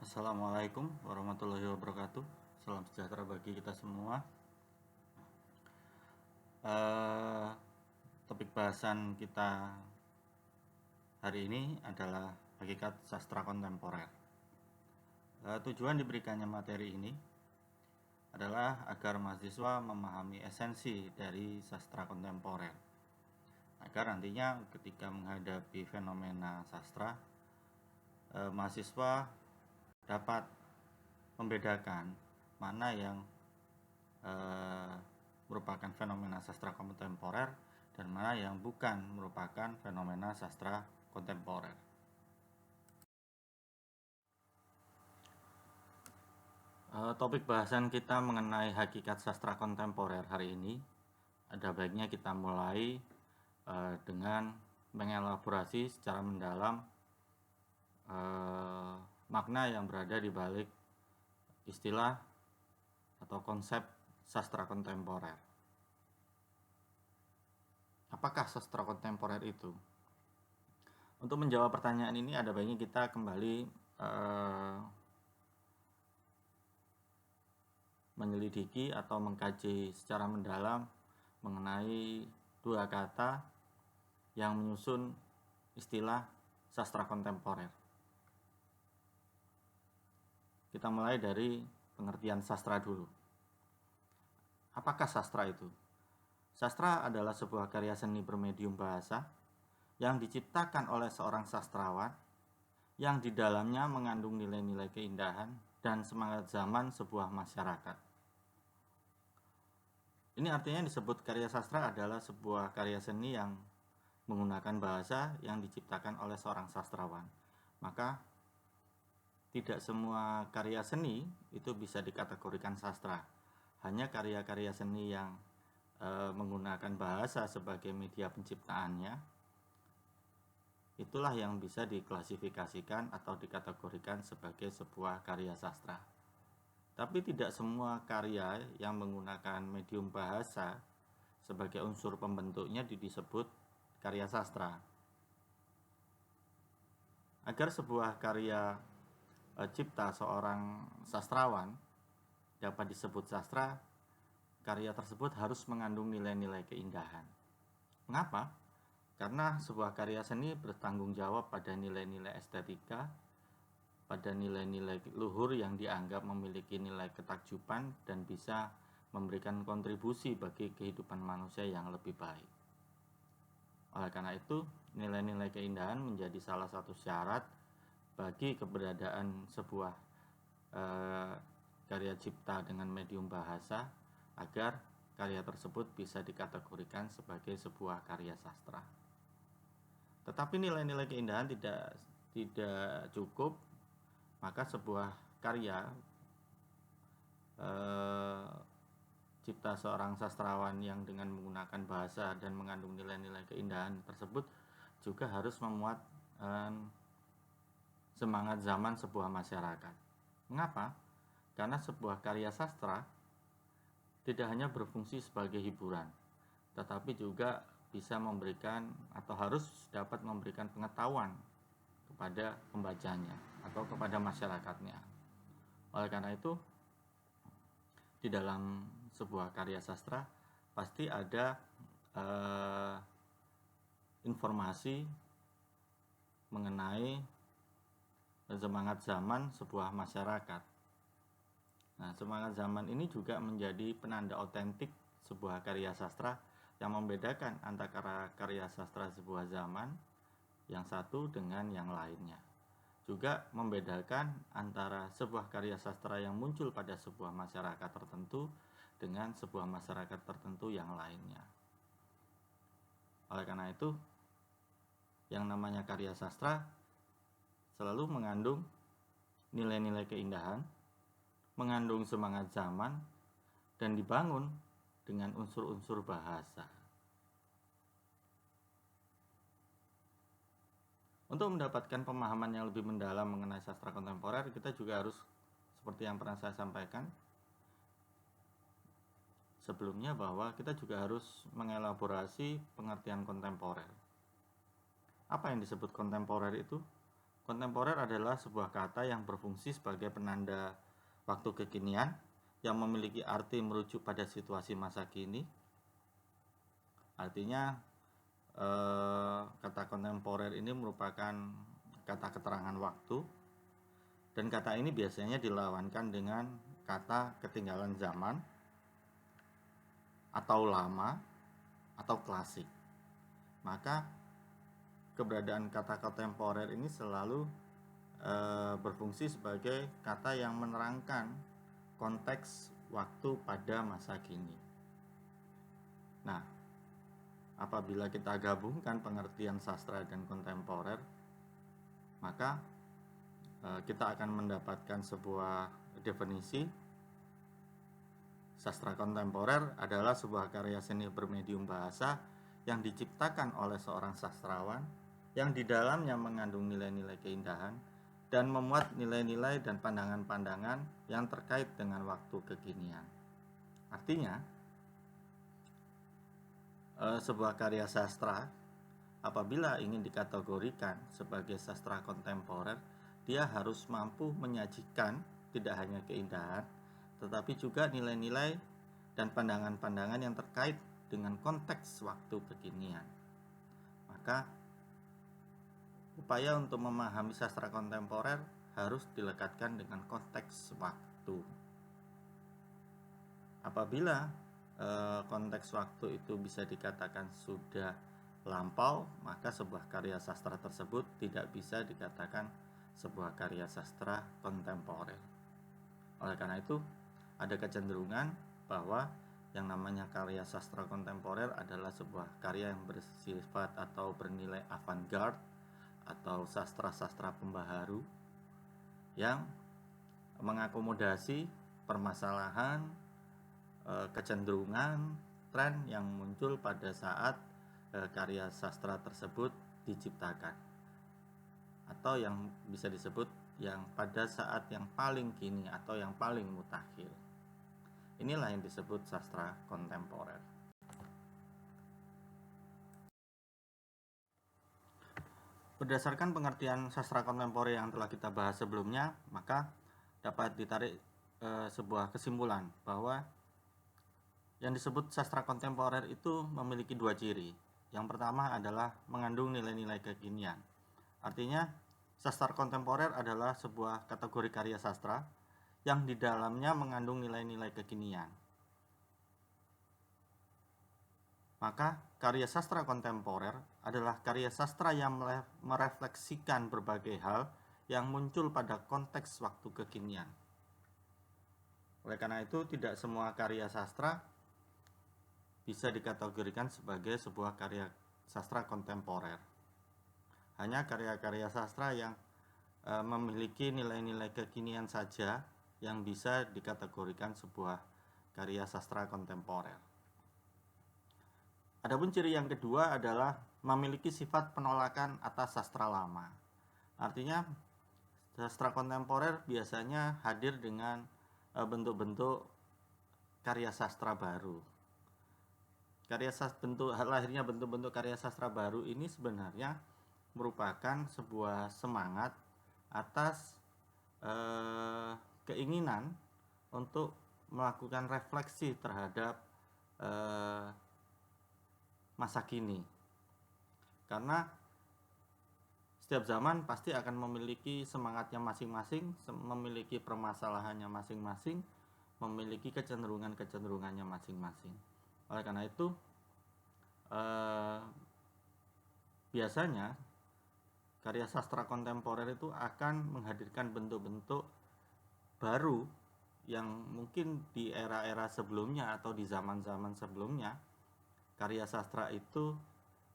Assalamualaikum warahmatullahi wabarakatuh. Salam sejahtera bagi kita semua. Topik bahasan kita hari ini adalah hakikat sastra kontemporer. Tujuan diberikannya materi ini adalah agar mahasiswa memahami esensi dari sastra kontemporer, agar nantinya ketika menghadapi fenomena sastra, mahasiswa dapat membedakan mana yang merupakan fenomena sastra kontemporer dan mana yang bukan merupakan fenomena sastra kontemporer. Topik bahasan kita mengenai hakikat sastra kontemporer hari ini, ada baiknya kita mulai dengan mengelaborasi secara mendalam makna yang berada di balik istilah atau konsep sastra kontemporer. Apakah sastra kontemporer itu? Untuk menjawab pertanyaan ini ada baiknya kita kembali menyelidiki atau mengkaji secara mendalam mengenai dua kata yang menyusun istilah sastra kontemporer. Kita mulai dari pengertian sastra dulu. Apakah sastra itu? Sastra adalah sebuah karya seni bermedium bahasa yang diciptakan oleh seorang sastrawan yang di dalamnya mengandung nilai-nilai keindahan dan semangat zaman sebuah masyarakat. Ini artinya disebut karya sastra adalah sebuah karya seni yang menggunakan bahasa yang diciptakan oleh seorang sastrawan. Maka tidak semua karya seni itu bisa dikategorikan sastra. Hanya karya-karya seni yang menggunakan bahasa sebagai media penciptaannya, itulah yang bisa diklasifikasikan atau dikategorikan sebagai sebuah karya sastra. Tapi tidak semua karya yang menggunakan medium bahasa sebagai unsur pembentuknya disebut karya sastra. Agar sebuah karya cipta seorang sastrawan dapat disebut sastra, karya tersebut harus mengandung nilai-nilai keindahan. Mengapa? Karena sebuah karya seni bertanggung jawab pada nilai-nilai estetika, pada nilai-nilai luhur yang dianggap memiliki nilai ketakjuban dan bisa memberikan kontribusi bagi kehidupan manusia yang lebih baik. Oleh karena itu, nilai-nilai keindahan menjadi salah satu syarat bagi keberadaan sebuah karya cipta dengan medium bahasa agar karya tersebut bisa dikategorikan sebagai sebuah karya sastra. Tetapi nilai-nilai keindahan tidak cukup, maka sebuah karya cipta seorang sastrawan yang dengan menggunakan bahasa dan mengandung nilai-nilai keindahan tersebut juga harus memuat semangat zaman sebuah masyarakat. Mengapa? Karena sebuah karya sastra tidak hanya berfungsi sebagai hiburan, tetapi juga bisa memberikan atau harus dapat memberikan pengetahuan kepada pembacanya atau kepada masyarakatnya. Oleh karena itu, di dalam sebuah karya sastra pasti ada informasi mengenai semangat zaman sebuah masyarakat. Nah, semangat zaman ini juga menjadi penanda otentik sebuah karya sastra yang membedakan antara karya sastra sebuah zaman yang satu dengan yang lainnya. Juga membedakan antara sebuah karya sastra yang muncul pada sebuah masyarakat tertentu dengan sebuah masyarakat tertentu yang lainnya. Oleh karena itu, yang namanya karya sastra selalu mengandung nilai-nilai keindahan, mengandung semangat zaman, dan dibangun dengan unsur-unsur bahasa. Untuk mendapatkan pemahaman yang lebih mendalam mengenai sastra kontemporer, kita juga harus, seperti yang pernah saya sampaikan sebelumnya, bahwa kita juga harus mengelaborasi pengertian kontemporer. Apa yang disebut kontemporer itu? Kontemporer adalah sebuah kata yang berfungsi sebagai penanda waktu kekinian yang memiliki arti merujuk pada situasi masa kini. Artinya kata kontemporer ini merupakan kata keterangan waktu, dan kata ini biasanya dilawankan dengan kata ketinggalan zaman atau lama atau klasik. Maka keberadaan kata kontemporer ini selalu berfungsi sebagai kata yang menerangkan konteks waktu pada masa kini. Nah, apabila kita gabungkan pengertian sastra dan kontemporer, maka kita akan mendapatkan sebuah definisi. Sastra kontemporer adalah sebuah karya seni bermedium bahasa yang diciptakan oleh seorang sastrawan yang di dalamnya mengandung nilai-nilai keindahan dan memuat nilai-nilai dan pandangan-pandangan yang terkait dengan waktu kekinian. Artinya, sebuah karya sastra apabila ingin dikategorikan sebagai sastra kontemporer, dia harus mampu menyajikan tidak hanya keindahan, tetapi juga nilai-nilai dan pandangan-pandangan yang terkait dengan konteks waktu kekinian. Maka upaya untuk memahami sastra kontemporer harus dilekatkan dengan konteks waktu. Apabila konteks waktu itu bisa dikatakan sudah lampau, maka sebuah karya sastra tersebut tidak bisa dikatakan sebuah karya sastra kontemporer. Oleh karena itu, ada kecenderungan bahwa yang namanya karya sastra kontemporer adalah sebuah karya yang bersifat atau bernilai avant-garde atau sastra-sastra pembaharu yang mengakomodasi permasalahan, kecenderungan, tren yang muncul pada saat karya sastra tersebut diciptakan, atau yang bisa disebut yang pada saat yang paling kini atau yang paling mutakhir. Inilah yang disebut sastra kontemporer. Berdasarkan pengertian sastra kontemporer yang telah kita bahas sebelumnya, maka dapat ditarik sebuah kesimpulan bahwa yang disebut sastra kontemporer itu memiliki dua ciri. Yang pertama adalah mengandung nilai-nilai kekinian. Artinya, sastra kontemporer adalah sebuah kategori karya sastra yang di dalamnya mengandung nilai-nilai kekinian. Maka, karya sastra kontemporer adalah karya sastra yang merefleksikan berbagai hal yang muncul pada konteks waktu kekinian. Oleh karena itu, tidak semua karya sastra bisa dikategorikan sebagai sebuah karya sastra kontemporer. Hanya karya-karya sastra yang memiliki nilai-nilai kekinian saja yang bisa dikategorikan sebuah karya sastra kontemporer. Adapun ciri yang kedua adalah memiliki sifat penolakan atas sastra lama. Artinya, sastra kontemporer biasanya hadir dengan bentuk-bentuk karya sastra baru. Lahirnya bentuk-bentuk karya sastra baru ini sebenarnya merupakan sebuah semangat atas keinginan untuk melakukan refleksi terhadap masa kini. Karena setiap zaman pasti akan memiliki semangatnya masing-masing, memiliki permasalahannya masing-masing, memiliki kecenderungannya masing-masing. Oleh karena itu, biasanya karya sastra kontemporer itu akan menghadirkan bentuk-bentuk baru yang mungkin di era-era sebelumnya atau di zaman-zaman sebelumnya karya sastra itu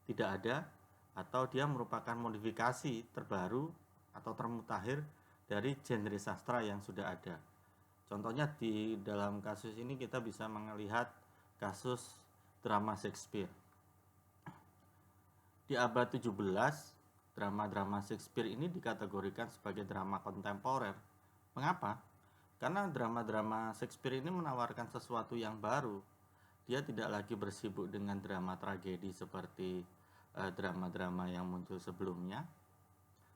tidak ada, atau dia merupakan modifikasi terbaru atau termutakhir dari genre sastra yang sudah ada. Contohnya di dalam kasus ini kita bisa melihat kasus drama Shakespeare. Di abad 17, drama-drama Shakespeare ini dikategorikan sebagai drama kontemporer. Mengapa? Karena drama-drama Shakespeare ini menawarkan sesuatu yang baru. Dia tidak lagi bersibuk dengan drama tragedi seperti drama-drama yang muncul sebelumnya,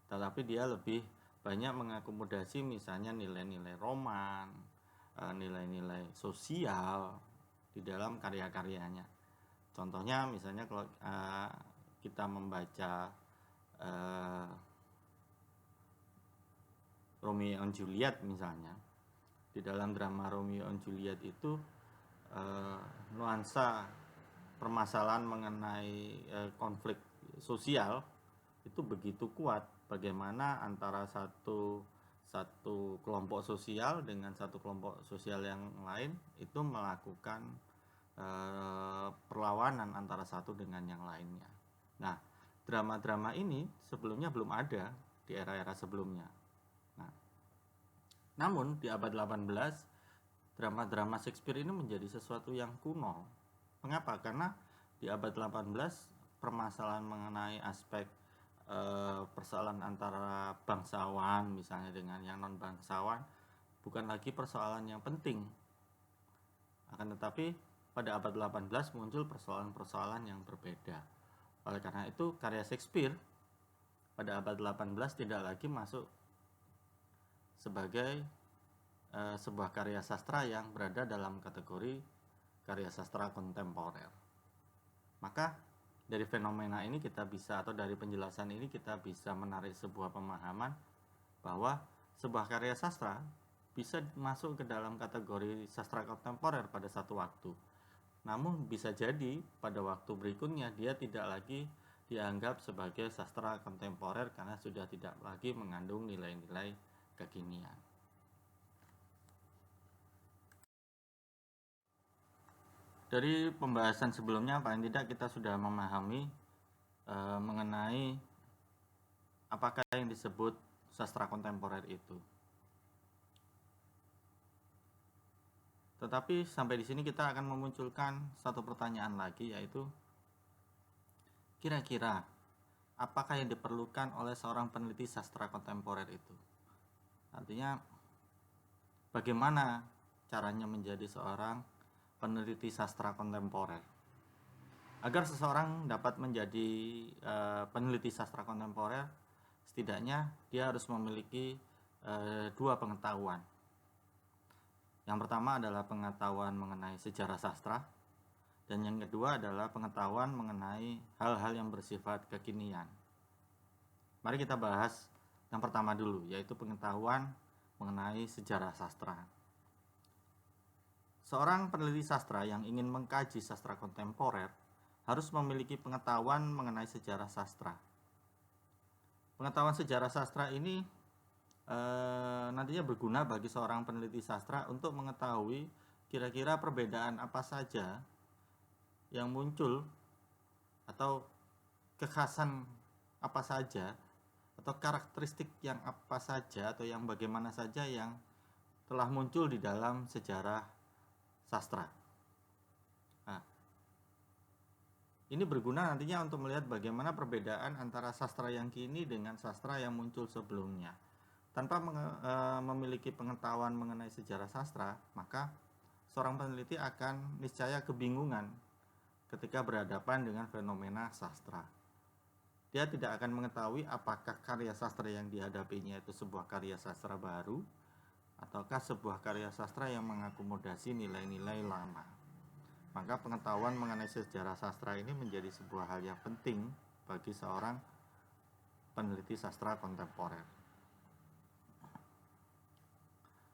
tetapi dia lebih banyak mengakomodasi misalnya nilai-nilai roman, nilai-nilai sosial di dalam karya-karyanya. Contohnya misalnya kalau kita membaca Romeo and Juliet misalnya, di dalam drama Romeo and Juliet itu nuansa permasalahan mengenai konflik sosial itu begitu kuat, bagaimana antara satu kelompok sosial dengan satu kelompok sosial yang lain itu melakukan perlawanan antara satu dengan yang lainnya. Nah, drama-drama ini sebelumnya belum ada di era-era sebelumnya. Nah, namun di abad 18 drama-drama Shakespeare ini menjadi sesuatu yang kuno. Mengapa? Karena di abad 18 permasalahan mengenai aspek persoalan antara bangsawan misalnya dengan yang non bangsawan bukan lagi persoalan yang penting. Akan tetapi pada abad 18 muncul persoalan-persoalan yang berbeda. Oleh karena itu karya Shakespeare pada abad 18 tidak lagi masuk sebagai sebuah karya sastra yang berada dalam kategori karya sastra kontemporer. Maka dari fenomena ini kita bisa, atau dari penjelasan ini kita bisa menarik sebuah pemahaman bahwa sebuah karya sastra bisa masuk ke dalam kategori sastra kontemporer pada satu waktu. Namun bisa jadi pada waktu berikutnya dia tidak lagi dianggap sebagai sastra kontemporer karena sudah tidak lagi mengandung nilai-nilai kekinian. Dari pembahasan sebelumnya paling tidak kita sudah memahami mengenai apakah yang disebut sastra kontemporer itu. Tetapi sampai di sini kita akan memunculkan satu pertanyaan lagi, yaitu kira-kira apakah yang diperlukan oleh seorang peneliti sastra kontemporer itu? Artinya bagaimana caranya menjadi seorang peneliti sastra kontemporer? Agar seseorang dapat menjadi peneliti sastra kontemporer, setidaknya dia harus memiliki dua pengetahuan. Yang pertama adalah pengetahuan mengenai sejarah sastra, dan yang kedua adalah pengetahuan mengenai hal-hal yang bersifat kekinian. Mari kita bahas yang pertama dulu, yaitu pengetahuan mengenai sejarah sastra. Seorang peneliti sastra yang ingin mengkaji sastra kontemporer harus memiliki pengetahuan mengenai sejarah sastra. Pengetahuan sejarah sastra ini nantinya berguna bagi seorang peneliti sastra untuk mengetahui kira-kira perbedaan apa saja yang muncul atau kekhasan apa saja atau karakteristik yang apa saja atau yang bagaimana saja yang telah muncul di dalam sejarah sastra. Nah, ini berguna nantinya untuk melihat bagaimana perbedaan antara sastra yang kini dengan sastra yang muncul sebelumnya. Tanpa memiliki pengetahuan mengenai sejarah sastra, maka seorang peneliti akan niscaya kebingungan ketika berhadapan dengan fenomena sastra. Dia tidak akan mengetahui apakah karya sastra yang dihadapinya itu sebuah karya sastra baru ataukah sebuah karya sastra yang mengakomodasi nilai-nilai lama. Maka pengetahuan mengenai sejarah sastra ini menjadi sebuah hal yang penting bagi seorang peneliti sastra kontemporer.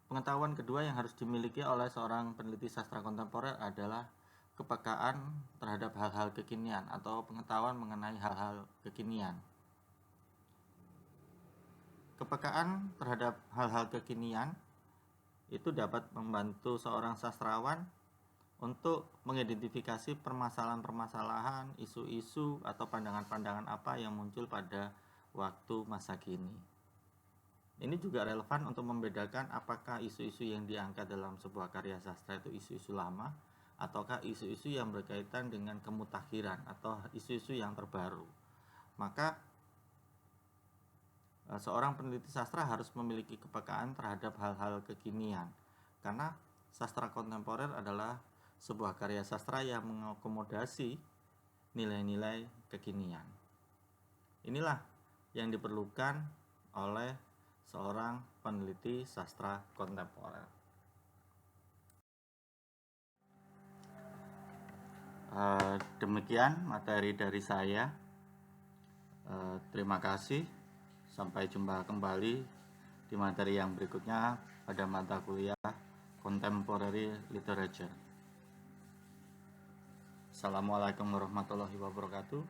Pengetahuan kedua yang harus dimiliki oleh seorang peneliti sastra kontemporer adalah kepekaan terhadap hal-hal kekinian atau pengetahuan mengenai hal-hal kekinian. Kepekaan terhadap hal-hal kekinian itu dapat membantu seorang sastrawan untuk mengidentifikasi permasalahan-permasalahan, isu-isu atau pandangan-pandangan apa yang muncul pada waktu masa kini. Ini juga relevan untuk membedakan apakah isu-isu yang diangkat dalam sebuah karya sastra itu isu-isu lama ataukah isu-isu yang berkaitan dengan kemutakhiran atau isu-isu yang terbaru. Maka seorang peneliti sastra harus memiliki kepekaan terhadap hal-hal kekinian, karena sastra kontemporer adalah sebuah karya sastra yang mengakomodasi nilai-nilai kekinian. Inilah yang diperlukan oleh seorang peneliti sastra kontemporer. Demikian materi dari saya. Terima kasih. Sampai jumpa kembali di materi yang berikutnya pada mata kuliah Contemporary Literature. Assalamualaikum warahmatullahi wabarakatuh.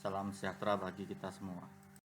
Salam sejahtera bagi kita semua.